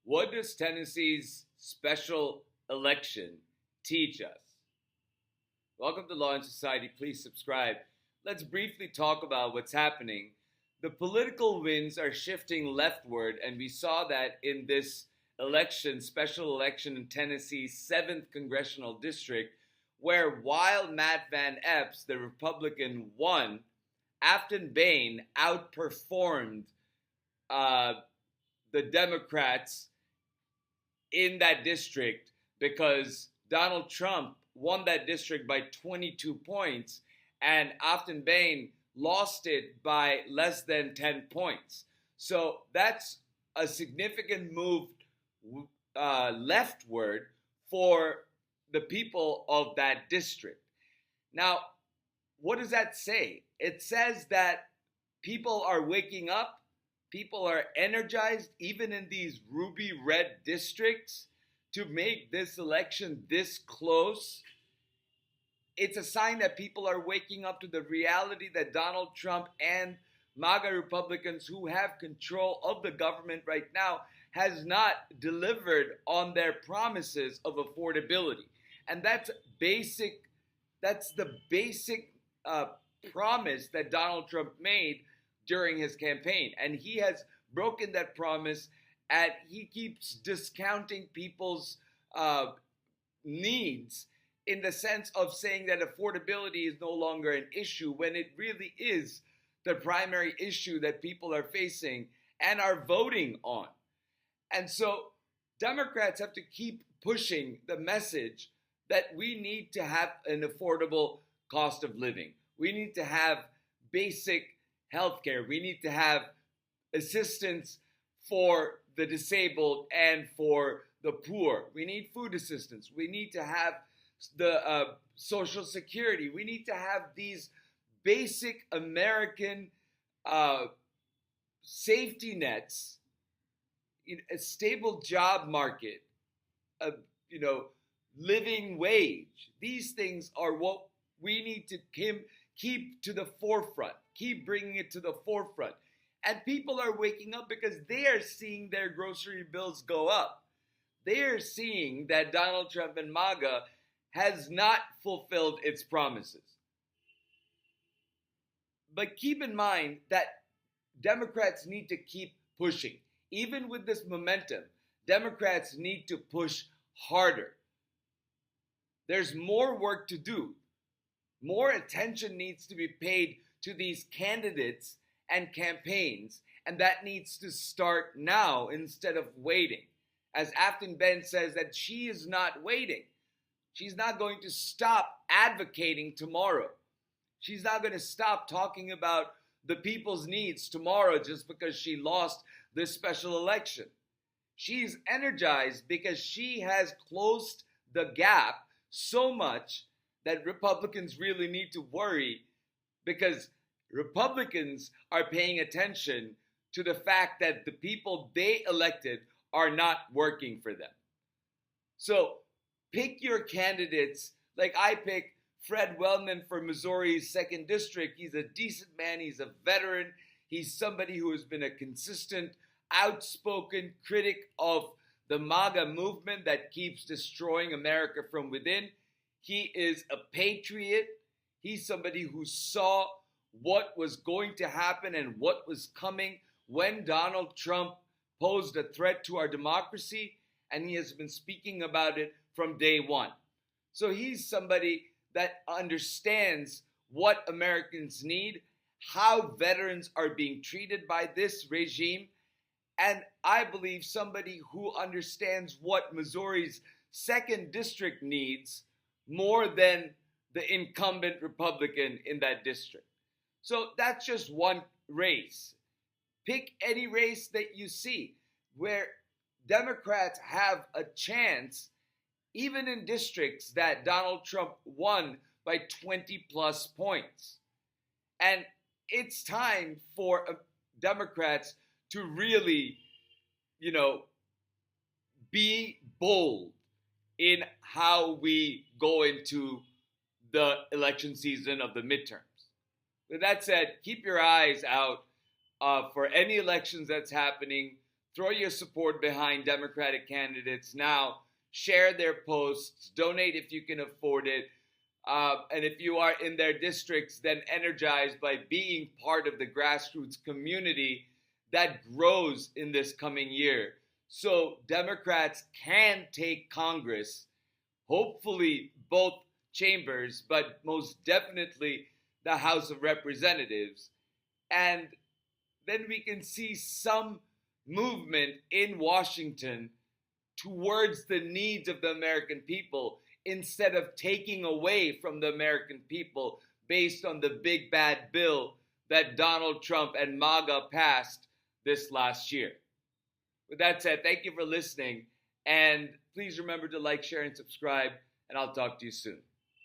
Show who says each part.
Speaker 1: What does Tennessee's special election teach us? Welcome to Law and Society. Please subscribe. Let's briefly talk about what's happening. The political winds are shifting leftward, and we saw that in this election, special election in Tennessee's 7th congressional district, where while Matt Van Epps, the Republican, won, Afton Bain outperformed the Democrats in that district because Donald Trump won that district by 22 points and Afton Bain lost it by less than 10 points. So that's a significant move leftward for the people of that district. Now, what does that say? It says that people are waking up. People are energized, even in these ruby red districts, to make this election this close. It's a sign that people are waking up to the reality that Donald Trump and MAGA Republicans who have control of the government right now has not delivered on their promises of affordability. And that's the basic promise that Donald Trump made during his campaign, and he has broken that promise. And he keeps discounting people's needs in the sense of saying that affordability is no longer an issue when it really is the primary issue that people are facing and are voting on. And so Democrats have to keep pushing the message that we need to have an affordable cost of living. We need to have basic healthcare. We need to have assistance for the disabled and for the poor. We need food assistance. We need to have the Social Security. We need to have these basic American safety nets, a stable job market, a living wage. These things are what we need to keep to the forefront, keep bringing it to the forefront. And people are waking up because they are seeing their grocery bills go up. They are seeing that Donald Trump and MAGA has not fulfilled its promises. But keep in mind that Democrats need to keep pushing. Even with this momentum, Democrats need to push harder. There's more work to do. More attention needs to be paid to these candidates and campaigns, and that needs to start now instead of waiting. As Afton Bain says, that she is not waiting. She's not going to stop advocating tomorrow. She's not going to stop talking about the people's needs tomorrow just because she lost this special election. She's energized because she has closed the gap so much that Republicans really need to worry, because Republicans are paying attention to the fact that the people they elected are not working for them. So pick your candidates. Like I pick Fred Wellman for Missouri's 2nd District. He's a decent man. He's a veteran. He's somebody who has been a consistent, outspoken critic of the MAGA movement that keeps destroying America from within. He is a patriot. He's somebody who saw what was going to happen and what was coming when Donald Trump posed a threat to our democracy, and he has been speaking about it from day one. So he's somebody that understands what Americans need, how veterans are being treated by this regime, and I believe somebody who understands what Missouri's 2nd District needs more than the incumbent Republican in that district. So that's just one race. Pick any race that you see where Democrats have a chance, even in districts that Donald Trump won by 20 plus points. And it's time for Democrats to really, be bold in how we go into the election season of the midterms. With that said, keep your eyes out for any elections that's happening. throw your support behind Democratic candidates now. Share their posts, donate if you can afford it. And if you are in their districts, then energized by being part of the grassroots community that grows in this coming year. So Democrats can take Congress, hopefully both chambers, but most definitely the House of Representatives. And then we can see some movement in Washington towards the needs of the American people instead of taking away from the American people based on the big bad bill that Donald Trump and MAGA passed this last year. With that said, thank you for listening, and please remember to like, share, and subscribe, and I'll talk to you soon.